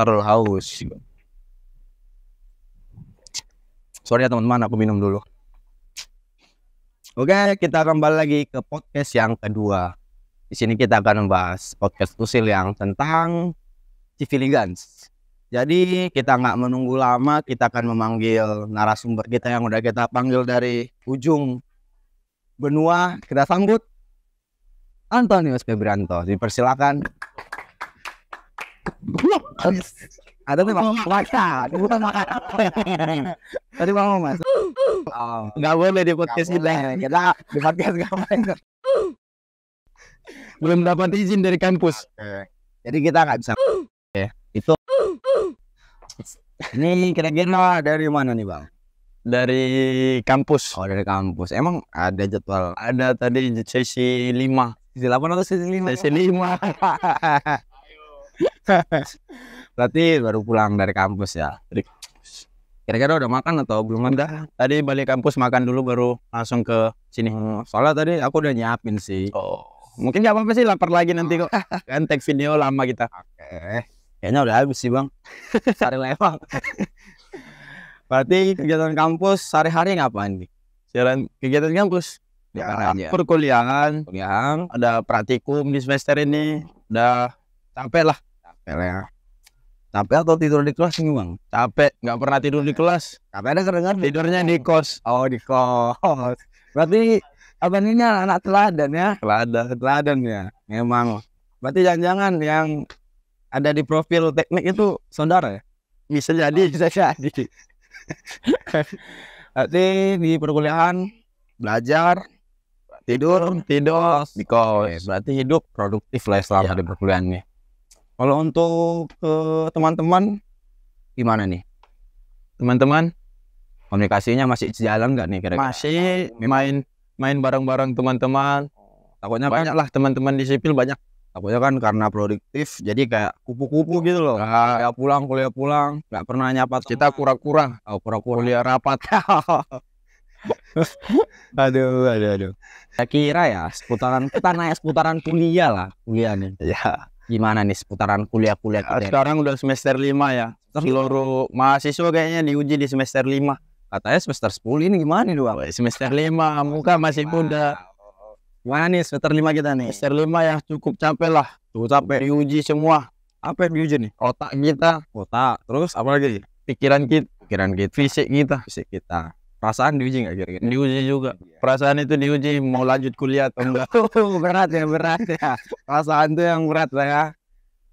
terlalu haus. Sorry ya teman-teman, aku minum dulu. Oke, kita kembali lagi ke podcast yang kedua. Di sini kita akan membahas podcast usil yang tentang Civiligans. Jadi kita nggak menunggu lama, kita akan memanggil narasumber kita yang udah kita panggil dari ujung benua. Kita sambut Antonius Febrianto. Dipersilakan. Ada nih makan, bukan makan. Tadi mau mas. Nggak boleh di podcast kita. Kita di podcast ngapain? Belum dapat izin dari kampus. Jadi kita nggak bisa. Itu. Ini kira-kira dari mana nih bang? Dari kampus. Oh dari kampus. Emang ada jadwal? Ada tadi sesi 5. Sesi 8 atau sesi 5? Sesi 5. Berarti baru pulang dari kampus ya? Kira-kira udah makan atau belum? Ada. Tadi balik kampus makan dulu baru langsung ke sini. Soalnya tadi aku udah nyiapin sih. Oh, mungkin nggak apa-apa sih, lapar lagi nanti kok. Kan tag video lama kita. Oke. Kayaknya udah habis sih bang. Sari lewat. Berarti kegiatan kampus sehari-hari ngapain nih? Kegiatan kampus Ya, perkuliahan, kuliah, ada praktikum di semester ini. Udah capek lah. capek ya. Capek atau tidur di kelas nih bang? Capek, nggak pernah tidur di kelas. Capek ada kedengar Tidurnya di kos. Oh di kos. Berarti abang ini anak teladan ya? Teladan ya. Memang. Berarti jangan-jangan yang ada di profil teknik itu saudara ya? Bisa jadi. Bisa jadi. Berarti di perkuliahan belajar, tidur di kos. Berarti hidup produktif lah selama di perkuliahan nih. Kalau untuk teman-teman gimana nih? Teman-teman Komunikasinya masih jalan nggak nih kira-kira? masih main bareng-bareng teman-teman. Takutnya Banyak lah teman-teman di sipil banyak. Takutnya kan karena produktif jadi kayak kupu-kupu gitu loh. Kayak kuliah pulang nggak pernah nyapa Kita kura-kura. pura-pura. Kuliah rapat. Aduh. Saya kira ya kita naik seputaran kuliah lah kuliah nih. Ya. Gimana nih seputaran kuliah kita? Sekarang udah semester 5 ya. Seluruh mahasiswa kayaknya diuji di semester 5. Katanya semester 10 ini gimana nih doang? Semester 5 muka masih muda. Gimana nih semester 5 kita nih? Semester 5 ya cukup capek lah. Tuh capek. Diuji semua. Apa yang diuji nih? Otak kita, Otak. Terus apa lagi? pikiran kita, Fisik kita. Perasaan diuji nggak kira-kira? diuji juga. Perasaan itu diuji mau lanjut kuliah atau enggak. berat ya. Perasaan tuh yang berat lah ya.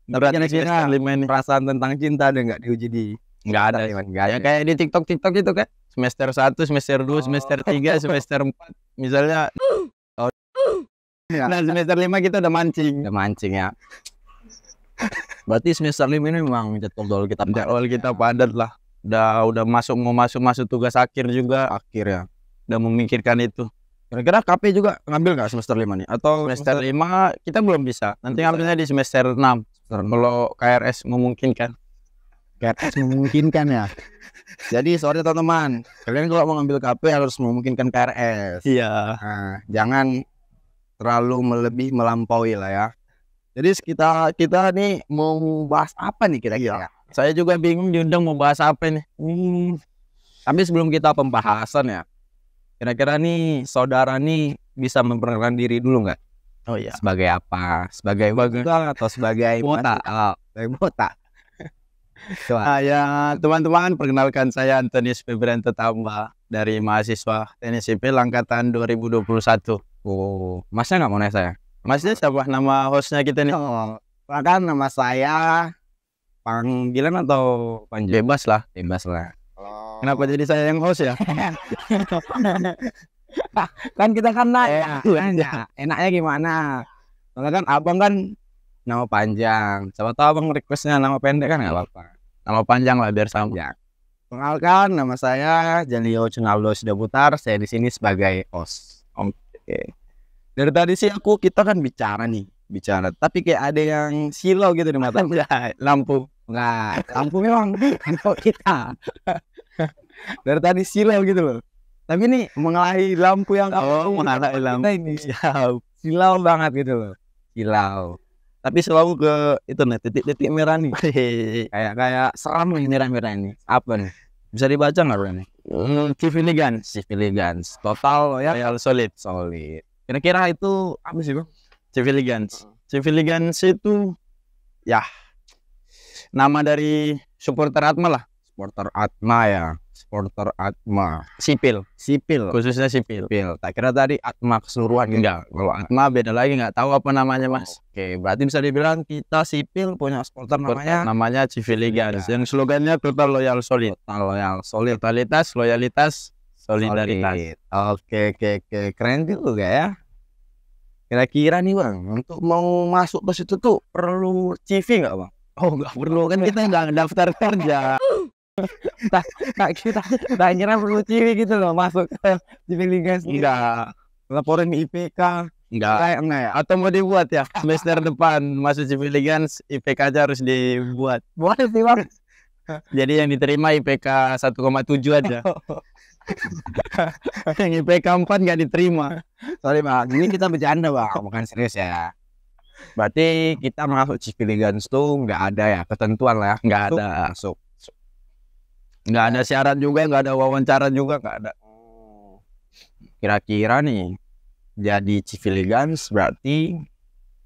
Berat di Kira-kira semester 5 ini. perasaan tentang cinta ada nggak diuji di? Nggak ada. Nggak Ya ada. kayak di TikTok itu kan. Semester 1, semester 2, semester 3, semester 4. Misalnya Ya. nah semester 5 kita udah mancing. Udah mancing ya. Berarti semester 5 ini memang jadwal kita Jadwal kita padat lah. Udah mau masuk tugas akhir juga. akhir ya. Udah memikirkan itu. Kira-kira KP juga ngambil nggak semester 5 nih? Atau Semester 5 kita belum bisa. Nanti ngambilnya di semester 6. Kalau KRS memungkinkan. KRS memungkinkan ya. Jadi sorry teman-teman, kalian kalau mau ngambil KP harus memungkinkan KRS. Iya. Nah, jangan terlalu melampaui lah ya. Jadi kita nih mau bahas apa nih kira-kira? Saya juga bingung diundang mau bahas apa nih. Tapi sebelum kita pembahasan ya, kira-kira nih saudara nih bisa memperkenalkan diri dulu nggak? Oh iya. Sebagai apa? Sebagai warga atau sebagai Botak. Sebagai botak. Ya teman-teman, perkenalkan saya Antonius Febrianto Tamba dari mahasiswa Teknik Sipil angkatan 2021. Oh, masnya nggak mau nanya saya? Masnya siapa nama hostnya kita nih? Bahkan nama saya panggilan atau panggil? Bebas lah. Bebas lah. Kenapa jadi saya yang host ya? Kan kita kan nanya, enaknya gimana? Soalnya kan abang kan nama panjang. Siapa tahu abang requestnya nama pendek kan nggak apa-apa. Nama panjang lah biar sama. Ya. Kenalkan nama saya Janio Cunaldo Sidaputar. Saya di sini sebagai host. Oke. Dari tadi sih kita kan bicara. Tapi kayak ada yang silau gitu di mata. Lampu. Enggak, lampu memang info kita. Dari tadi silau gitu loh. Tapi ini mengalahi lampu yang mengalahi lampu. Kita ini silau banget gitu loh. Silau. Tapi selalu ke itu nih titik-titik merah nih. Kayak seram nih merah-merah ini. Apa nih? Bisa dibaca nggak bro ini? Civiligans. Civiligans. Total ya Loyal solid. solid. Kira-kira itu apa sih bang? Civiligans. Civiligans itu ya nama dari supporter Atma lah. Supporter Atma ya. Supporter Atma. Sipil. Sipil. Khususnya sipil. Sipil. Tak kira tadi Atma keseluruhan gitu. Enggak. Kalau Atma beda lagi, nggak tahu apa namanya mas. Oke, berarti bisa dibilang kita sipil punya supporter Namanya Civiligans. Yang slogannya total loyal solid. Total loyal solid. Totalitas, loyalitas, solidaritas. Solid. Oke. Keren juga ya. Kira-kira nih bang, untuk mau masuk ke situ tuh perlu CV nggak bang? Oh nggak perlu, kan kita nggak daftar kerja. kita kira perlu CV gitu loh masuk ke Civiligans. Enggak. Laporin IPK. Enggak ya? Atau mau dibuat ya semester depan masuk Civiligans IPK aja harus dibuat. Boleh sih bang. Jadi yang diterima IPK 1,7 aja. Yang IPK 4 nggak diterima. Sorry bang, ini kita bercanda bang, bukan serius ya. Berarti kita masuk Civiligans tuh nggak ada ya ketentuan lah ya, Nggak ada. Masuk. Nggak ada syarat juga, nggak ada wawancara juga, nggak ada. Kira-kira nih jadi Civiligans berarti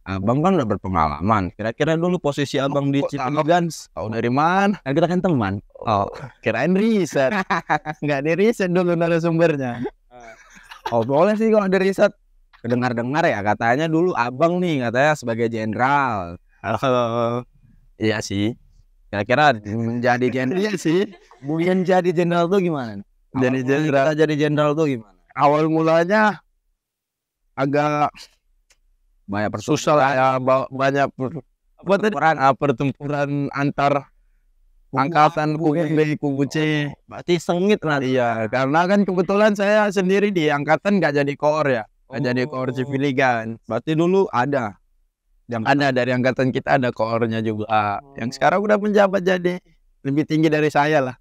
abang kan udah berpengalaman. Kira-kira dulu posisi abang di Civiligans Tahu dari mana? kan kita kan teman. Oh, kirain riset. Nggak di riset dulu narasumbernya. Oh boleh sih kalau ada riset. Dengar-dengar ya katanya dulu abang nih katanya sebagai jenderal. Iya sih. Kira-kira menjadi jenderal. Iya sih. Mungkin jadi jenderal tuh gimana? Jadi jenderal. Kita jadi jenderal tuh gimana? Awal mulanya agak Banyak susah lah ya, banyak pertempuran antar angkatan kubu B, kubu C. Berarti sengit lah. Iya, karena kan kebetulan saya sendiri di angkatan nggak jadi koor ya, nggak jadi koor Civiligans. Berarti dulu ada Yang ada dari angkatan kita ada koornya juga. Yang sekarang udah menjabat jadi lebih tinggi dari saya lah.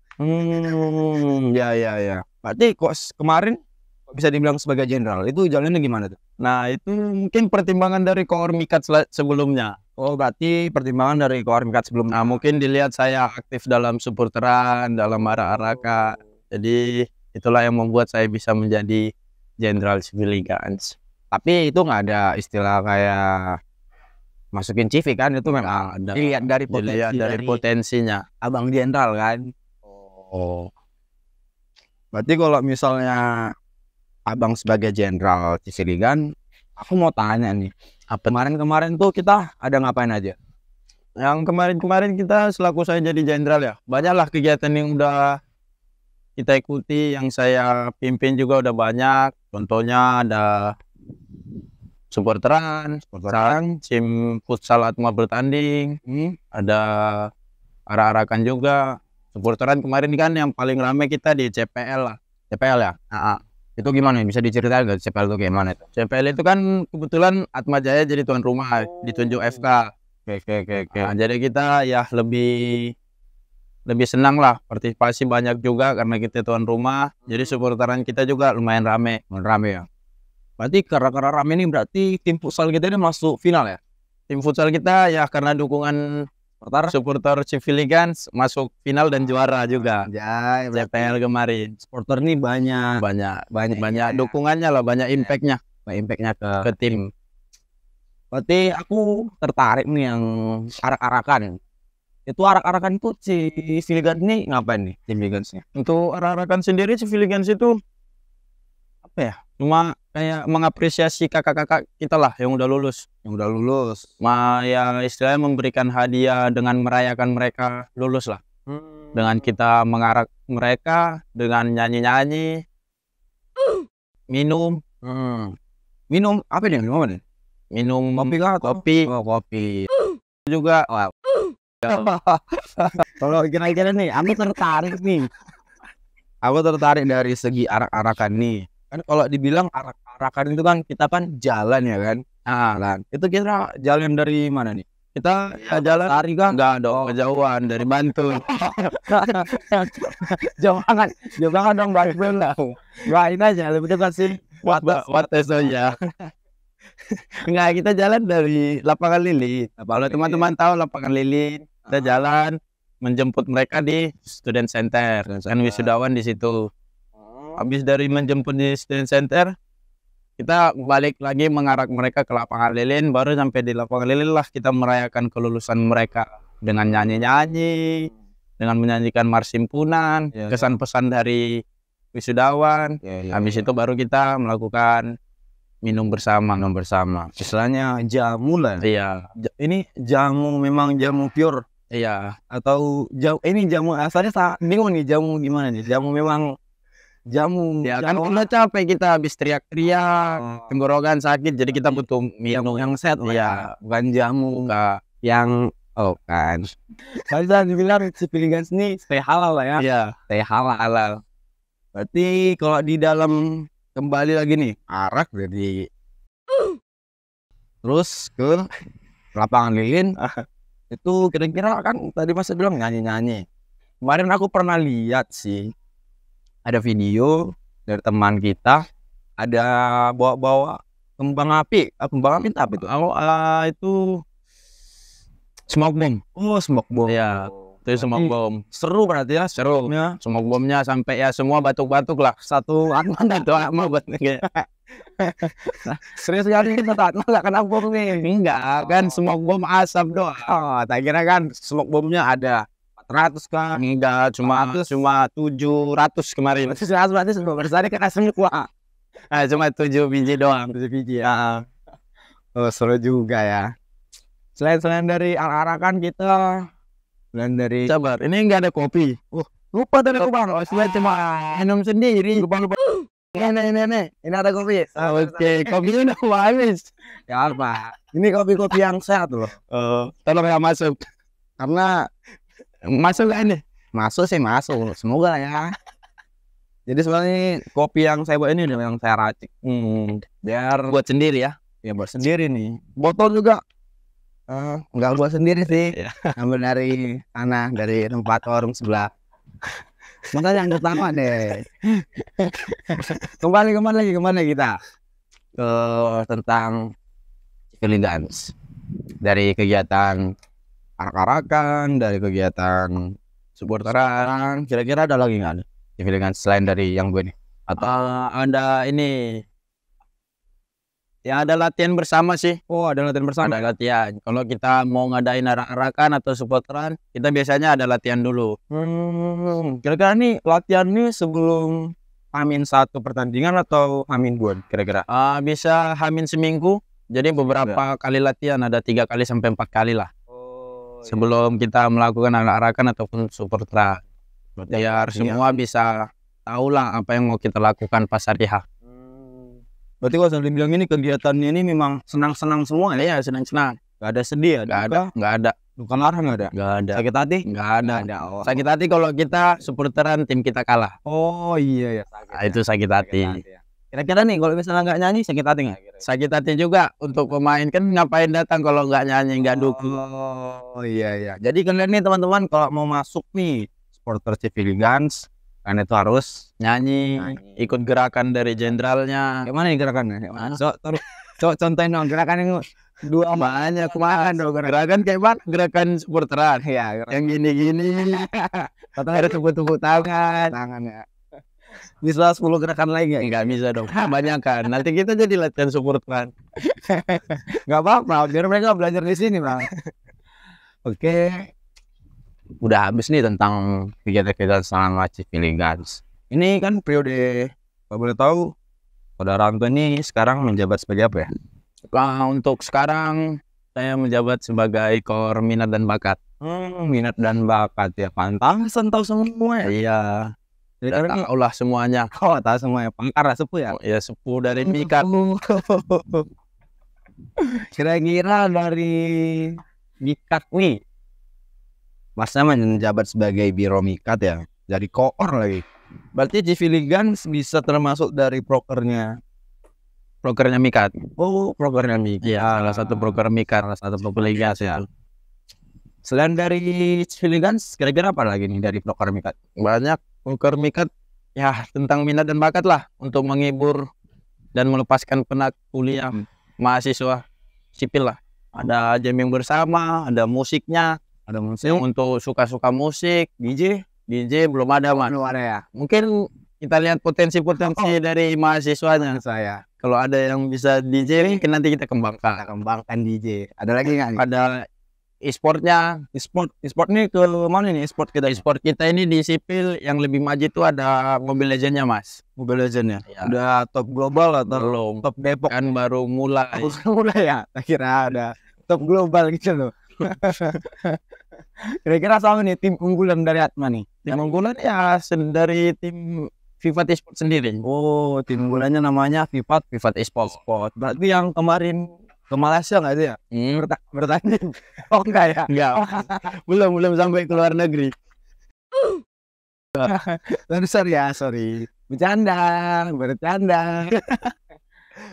Ya. Berarti kok kemarin bisa dibilang sebagai jenderal itu jalannya gimana tuh? Nah itu mungkin pertimbangan dari koor Mikat sebelumnya. Oh berarti pertimbangan dari koor Mikat sebelumnya. Nah mungkin dilihat saya aktif dalam supporteran, dalam arak-arakan. Jadi itulah yang membuat saya bisa menjadi jenderal Civiligans. Tapi itu nggak ada istilah kayak masukin CV kan, itu memang ada. Dilihat dari potensinya. Abang jenderal kan. Oh. Berarti kalau misalnya abang sebagai jenderal Civiligans, aku mau tanya nih. Kemarin tuh kita ada ngapain aja? Yang kemarin kita selaku saya jadi jenderal ya, banyaklah kegiatan yang udah kita ikuti, yang saya pimpin juga udah banyak. Contohnya ada supporteran, tim futsal Atma bertanding, ada arak-arakan juga. Supporteran kemarin kan yang paling ramai kita di CPL lah. CPL ya? Itu gimana? Bisa diceritain nggak CPL itu gimana itu? CPL itu kan kebetulan Atma Jaya jadi tuan rumah, ditunjuk FK. Oke. Nah, jadi kita ya lebih senang lah, partisipasi banyak juga karena kita tuan rumah. Jadi supporteran kita juga lumayan rame ya. Berarti karena rame ini berarti tim futsal kita ini masuk final ya? Tim futsal kita ya karena dukungan supporter Civiligans masuk final dan juara juga. Anjay, CPL kemarin. Supporter ini banyak Dukungannya lah, banyak impactnya. Impactnya ke tim. Berarti aku tertarik nih yang arak-arakan. Itu arak-arakan itu Civiligans ini ngapain nih Civiligansnya? Untuk arak-arakan sendiri Civiligans itu apa ya? Cuma kayak mengapresiasi kakak-kakak kita lah yang udah lulus. Ya istilahnya memberikan hadiah dengan merayakan mereka lulus lah. Dengan kita mengarak mereka, dengan nyanyi-nyanyi, minum. Minum apa nih? Minum kopi kah? Kopi. Oh, kopi. Juga. Kalau kira-kira nih, aku tertarik dari segi arak-arakan nih. Kan kalau dibilang arak-arakan itu kan kita kan jalan ya kan? Jalan. Itu kira jalan dari mana nih? Kita jalan Tari kan? Enggak dong, kejauhan dari Bantul. Jauh banget dong Bantul lah. Doain aja lebih dekat sih. Wates aja. Enggak, kita jalan dari lapangan lilin. Kalau teman-teman tahu lapangan lilin, kita jalan menjemput mereka di student center. Kan wisudawan di situ. Habis dari menjemput di student center, kita balik lagi mengarak mereka ke lapangan lilin. Baru sampai di lapangan lilin lah kita merayakan kelulusan mereka dengan nyanyi-nyanyi, dengan menyanyikan marsimpunan, kesan pesan dari wisudawan. Habis itu baru kita melakukan minum bersama. Istilahnya jamu lah. Iya. Ini jamu memang jamu pure. Iya. Atau ini jamu asalnya bingung nih, jamu gimana nih? Jamu memang jamu. Ya kan udah capek kita habis teriak-teriak, tenggorokan sakit, jadi kita butuh minum yang sehat. Iya. Bukan jamu Enggak. yang kan. Bisa dibilang Civiligans ini stay halal lah ya. Iya. Stay halal. Berarti kalau di dalam kembali lagi nih arak dari terus ke lapangan lilin itu kira-kira kan tadi Mas bilang nyanyi. Kemarin aku pernah lihat sih ada video dari teman kita ada bawa kembang api tapi itu itu smoke bomb. oh smoke bomb. Iya. Itu smoke bomb. Seru berarti ya, Seru. Smoke bombnya sampai ya semua batuk-batuk lah. satu Itu mau buat serius kali kita nggak kena bom nih. enggak kan smoke bomb asap doang. Oh, tak kira kan smoke bomnya ada 400 kan. Enggak, cuma 700 kemarin. Berarti semua bersari kan asapnya kuat. Nah, cuma 7 biji doang. 7 biji ya. Oh, seru juga ya. Selain dari arak-arakan kita selain dari Sabar, ini enggak ada kopi. lupa tadi aku bang. Oh, cuma minum sendiri. Lupa. Ini ada kopi. Oke, kopinya udah mau habis. Ya apa? Ini kopi yang sehat loh. Tolong ya masuk. Karena Masuk gak ini? masuk. Semoga lah ya. Jadi sebenarnya kopi yang saya buat ini yang saya racik. Biar Buat sendiri ya. ya buat sendiri nih. Botol juga nggak buat sendiri sih. Iya. Ambil dari sana, dari tempat warung sebelah. Makanya yang pertama deh. Kembali kita ke tentang Civiligans. Dari kegiatan arak-arakan, dari kegiatan supporteran, kira-kira ada lagi nggak ada Civiligans selain dari yang gue nih? Atau Ada ini. Ya ada latihan bersama sih. ada latihan bersama. Ada latihan. Kalau kita mau ngadain arak-arakan atau supporteran, kita biasanya ada latihan dulu. Kira-kira nih latihan nih sebelum H-1 pertandingan atau H-2 kira-kira? Bisa hamin seminggu. Jadi beberapa kali latihan, ada 3 kali sampai 4 kali lah. Sebelum kita melakukan arak-arakan ataupun supporteran. Biar semua bisa tahu lah apa yang mau kita lakukan pas hari H. Berarti kalau saya bilang ini kegiatannya ini memang senang-senang semua ya? Ya senang-senang. Gak ada sedih ya? Nggak ada. Bukan larang nggak ada? Nggak ada. Sakit hati? Nggak ada. Oh. Sakit hati kalau kita supporteran tim kita kalah. Oh iya ya. Nah, itu sakit hati. Kira-kira nih kalau misalnya nggak nyanyi sakit hati nggak? Sakit hati juga untuk pemain, kan ngapain datang kalau nggak nyanyi, nggak dukung. Oh iya. Jadi kalian nih teman-teman kalau mau masuk nih supporter Civiligans, kan itu harus Nyanyi, ikut gerakan dari jenderalnya. gimana nih gerakannya? Mana? Contohin dong gerakan yang dua Banyak kemarin dong gerakan kayak mana? Gerakan supporteran. ya Yang gini-gini. ada tepuk-tepuk tangan ya. Bisa 10 gerakan lagi nggak? Nggak bisa dong. Banyak kan. Nanti kita jadi latihan supporteran. Nggak apa-apa, biar mereka belajar di sini bang. Oke. Udah habis nih tentang kegiatan-kegiatan selama Civiligans. Ini kan periode, kalau boleh tahu, Saudara Ranto ini sekarang menjabat sebagai apa ya? Nah, untuk sekarang saya menjabat sebagai Kor Minat dan Bakat. Minat dan bakat ya, pantasan tahu semua ya. Iya. Jadi Tahu lah semuanya. tahu semua ya, pakar sepuh ya. Ya sepuh dari Mikat. Kira-kira dari Mikat nih, Masnya menjabat sebagai Biro Mikat ya, jadi koor lagi. Berarti Civiligans bisa termasuk dari prokernya. Prokernya Mikat. Oh, prokernya Mikat. Iya, salah satu proker Mikat, salah satu Civiligans ya. Selain dari Civiligans, kira-kira apa lagi nih dari proker Mikat? Banyak proker Mikat ya tentang minat dan bakat lah untuk menghibur dan melepaskan penat kuliah. mahasiswa sipil lah. Ada jamming bersama, ada musiknya, Ada musik. untuk suka-suka musik. DJ belum ada, Mas. Belum ada ya. Mungkin kita lihat potensi-potensi dari mahasiswanya. Saya Kalau ada yang bisa DJ, mungkin nanti kita kembangkan. kembangkan DJ. Ada lagi nggak nih? Ada e-sportnya. E-sport ini ke mana nih e-sport kita? E-sport kita ini di sipil yang lebih maju itu ada Mobile Legends-nya, Mas. Mobile Legends ya. Ya. Udah top global atau Belum. top Depok? Kan baru mulai. Mulai ya. Tak kira ada top global gitu loh. Kira-kira sama nih tim unggulan dari Atma nih. Tim unggulan ya dari tim Vivat Esport sendiri. Oh, tim unggulannya namanya Vivat Esport. Sport. Berarti yang kemarin ke Malaysia nggak itu ya? Bertanding. Oh enggak ya? Enggak. belum sampai ke luar negeri. Sorry ya, sorry. Bercanda.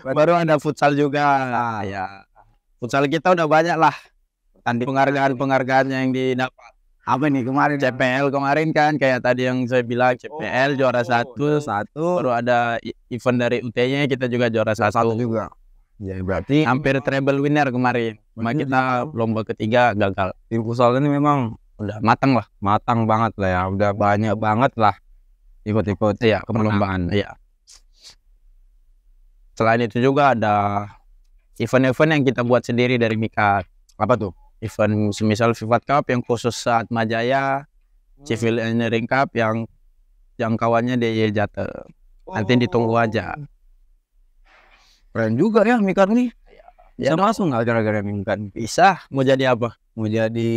Baru ada futsal juga. Ya. Futsal kita udah banyak lah. Penghargaan yang didapat. Apa nih kemarin? CPL kemarin kan kayak tadi yang saya bilang CPL juara satu. Baru ada event dari UT-nya kita juga juara satu juga. Ya berarti hampir treble winner kemarin. Cuma kita lomba ketiga gagal. tim futsal ini memang Udah matang banget lah ya. Udah banyak banget lah ikut-ikut ya perlombaan. Iya. Selain itu juga ada event-event yang kita buat sendiri dari Mikat. Apa tuh? Event semisal Vivat Cup yang khusus saat Majaya, Civil Engineering Cup yang jangkauannya di Jateng. Nanti ditunggu aja. Keren juga ya Mikat nih. Ya, Bisa masuk nggak gara-gara Mikat? bisa. Mau jadi apa? Mau jadi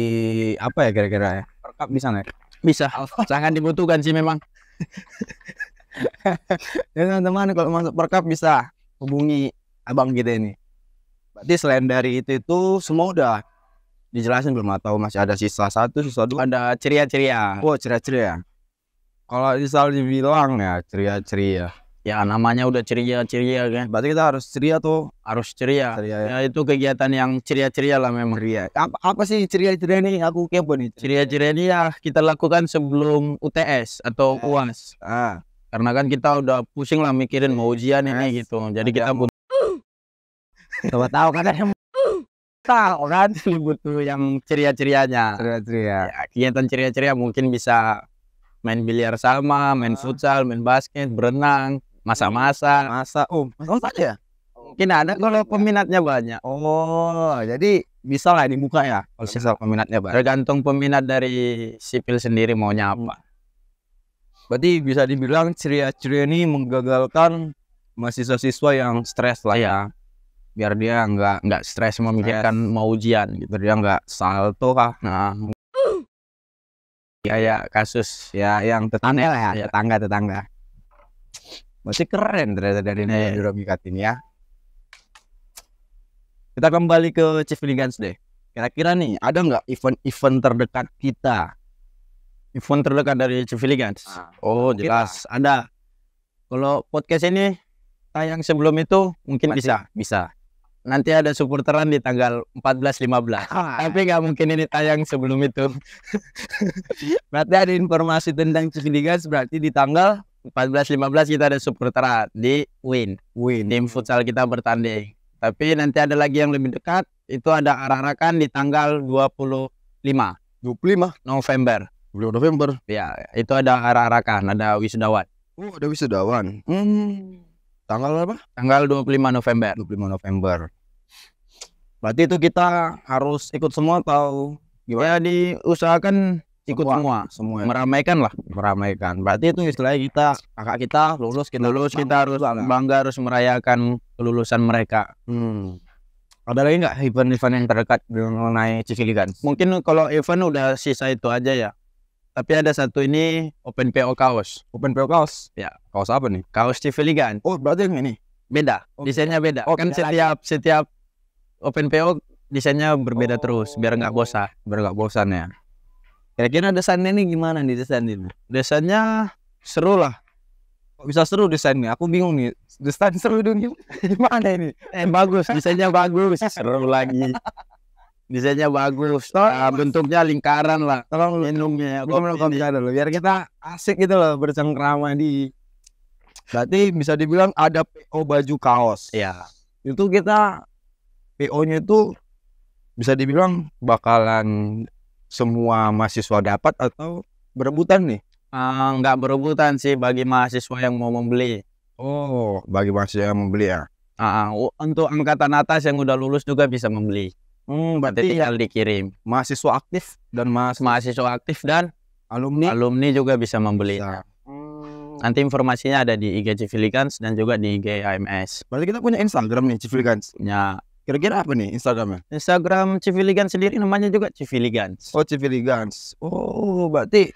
apa ya kira-kira ya? Perkap bisa nggak? Bisa. Sangat dibutuhkan sih memang. Ya teman-teman kalau masuk perkap bisa hubungi abang kita ini. Berarti selain dari itu semua udah dijelasin belum, atau masih ada sisa 1, sisa 2? Ada ceria-ceria. Oh, ceria-ceria. Kalau misal dibilang ya ceria-ceria. Ya namanya udah ceria-ceria kan. Berarti kita harus ceria tuh. Harus ceria. Ceria ya. Ya itu kegiatan yang ceria-ceria lah memang. Ceria. Apa sih ceria-ceria ini? Aku kepo nih. Ceria-ceria ini ya kita lakukan sebelum UTS atau UAS. Karena kan kita udah pusing lah mikirin mau ujian ini gitu. Jadi kita butuh tahu kan yang tahu kan butuh yang ceria-cerianya. ceria-ceria. Ya, kegiatan ceria-ceria mungkin bisa main biliar sama, main futsal, main basket, berenang, masak-masak. Masa masak ya? Mungkin ada kalau peminatnya banyak. Oh, jadi bisa lah dibuka ya kalau misal peminatnya banyak. Tergantung peminat dari sipil sendiri maunya apa. Berarti bisa dibilang ceria-ceria ini menggagalkan mahasiswa-siswa yang stres lah ya. Biar dia nggak Stres memikirkan mau ujian gitu. biar dia nggak salto kah. Nah, kayak kasus Ya yang tetangga lah Ya. ya, tetangga. Masih keren ternyata dari Mikat ini ya. Kita kembali ke Civiligans deh. Kira-kira nih ada nggak event-event terdekat kita? event terdekat dari Civiligans. Oh, jelas ada. Kalau podcast ini tayang sebelum itu mungkin bisa. Nanti ada supporteran di tanggal 14-15. Tapi nggak mungkin ini tayang sebelum itu. Berarti ada informasi tentang Civiligans, berarti di tanggal 14-15 kita ada supporteran di Win. Tim futsal kita bertanding. Tapi nanti ada lagi yang lebih dekat, itu ada arak-arakan di tanggal 25 November. Ya, itu ada arak-arakan, ada wisudawan. Oh, ada wisudawan. Tanggal apa? Tanggal 25 November. 25 November. Berarti itu kita harus ikut semua atau Ya diusahakan ikut semua. Meramaikan lah. Meramaikan. Berarti itu istilahnya kakak kita lulus, kita harus bangga, harus merayakan kelulusan mereka. Ada lagi nggak event-event yang terdekat mengenai Civiligans? Mungkin kalau event udah sisa itu aja ya. Tapi ada satu ini Open PO kaos. Open PO kaos? Ya. Kaos apa nih? Kaos Civiligans. Oh, berarti yang ini? Beda. Desainnya beda. Kan setiap Open PO desainnya berbeda terus biar nggak bosan. Ya. Kira-kira desainnya ini gimana nih desain ini? Desainnya seru lah. Kok bisa seru desainnya? Aku bingung nih. Desain seru dong gimana ini? Bagus, desainnya bagus. Seru lagi. Desainnya bagus. Bentuknya lingkaran lah. Tolong minumnya dulu biar kita asik gitu loh bercengkrama di. Berarti bisa dibilang ada PO baju kaos. Ya. Itu kita PO-nya itu bisa dibilang bakalan semua mahasiswa dapat atau berebutan nih? Nggak berebutan sih bagi mahasiswa yang mau membeli. Oh, bagi mahasiswa yang membeli ya. Untuk angkatan atas yang udah lulus juga bisa membeli. Nanti Berarti tinggal dikirim. mahasiswa aktif dan Mahasiswa aktif dan alumni alumni juga bisa membeli. bisa. Nanti informasinya ada di IG Civiligans dan juga di IG AMS. Berarti kita punya Instagram nih, Civiligans. Ya, Kira-kira apa nih Instagramnya? Instagram Civiligans sendiri namanya juga Civiligans. Oh, Civiligans. Oh, berarti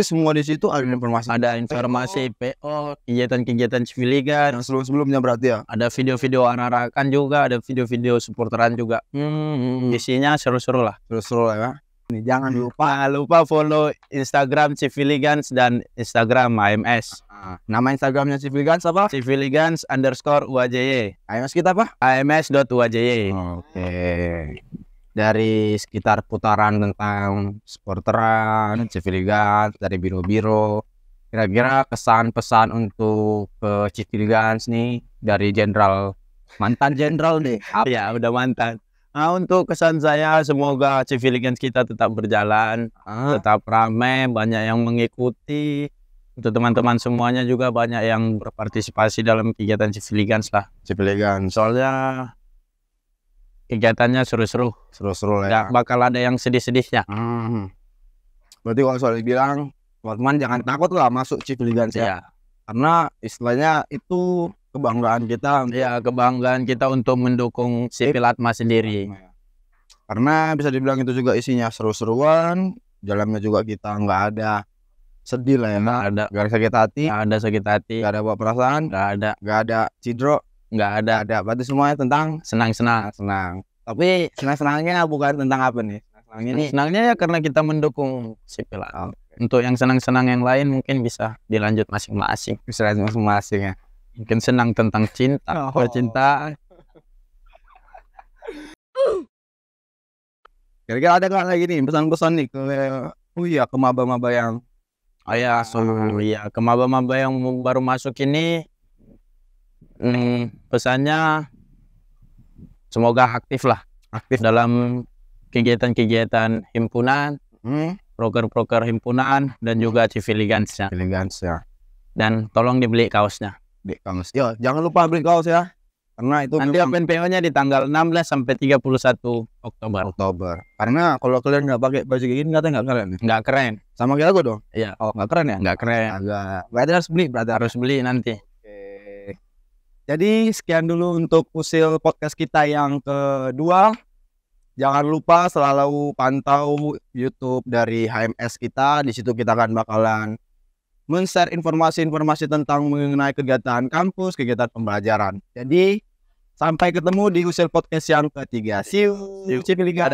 semua di situ ada informasi. Ada informasi PO, kegiatan-kegiatan Civiligans. Yang sebelum-sebelumnya berarti ya. Ada video-video anak-anakan juga, ada video-video supporteran juga. Isinya seru-seru lah. Terus ya. Nih, jangan lupa. Lupa follow Instagram Civiligans dan Instagram AMS. Nama Instagramnya Civiligans apa? Civiligans_UAJY. AMS kita apa? AMS.UAJY. Oke. Dari sekitar putaran tentang supporteran, Civiligans, dari biro-biro. Kira-kira kesan pesan untuk ke Civiligans nih dari mantan jenderal deh. Ya, udah mantan. Untuk kesan saya, semoga Civiligans kita tetap berjalan, tetap ramai, banyak yang mengikuti. Untuk teman-teman semuanya juga banyak yang berpartisipasi dalam kegiatan Civiligans lah. Civiligans. Soalnya kegiatannya seru-seru. Seru-seru Nggak ya. bakal ada yang sedih-sedihnya. Berarti kalau soal dibilang, teman-teman jangan takut lah masuk Civiligans ya. Ya, Karena istilahnya itu kebanggaan kita. ya, kebanggaan kita untuk mendukung Sipil Atma sendiri. Karena bisa dibilang itu juga isinya seru-seruan, dalamnya juga kita nggak ada sedih lah ya, Nggak ada, nggak ada sakit hati, nggak ada sakit hati, nggak ada bawa perasaan, nggak ada cidro, nggak ada. berarti semuanya tentang Senang-senang. senang. Tapi senang-senangnya bukan tentang apa nih? Senangnya ini Senangnya ya karena kita mendukung Sipil Atma. Untuk yang senang-senang yang lain mungkin bisa dilanjut masing-masing. bisa masing-masing ya. Mungkin senang tentang cinta, percintaan. Kira-kira ada nggak lagi nih pesan-pesan nih ke maba-maba yang Ya, ke maba-maba yang baru masuk ini, pesannya semoga aktif dalam kegiatan-kegiatan himpunan, proker-proker himpunan, dan juga Civiligans-nya. Civiligans ya. Dan tolong dibeli kaosnya. Di kamus. Yo, jangan lupa beli kaos ya. Karena itu Nanti memang open PO-nya di tanggal 16 sampai 31 Oktober. Karena kalau kalian nggak pakai baju kayak gini katanya nggak keren. Nggak keren. Sama kayak aku dong. Iya. Oh, nggak keren ya? Nggak keren. Agak. Berarti harus beli, berarti. Harus beli nanti. Oke. Jadi sekian dulu untuk usil podcast kita yang kedua. Jangan lupa selalu pantau YouTube dari HMS kita. Di situ kita akan bakalan men-share informasi-informasi tentang mengenai kegiatan kampus, kegiatan pembelajaran. Jadi sampai ketemu di usil podcast yang ketiga. See you. Civiligans.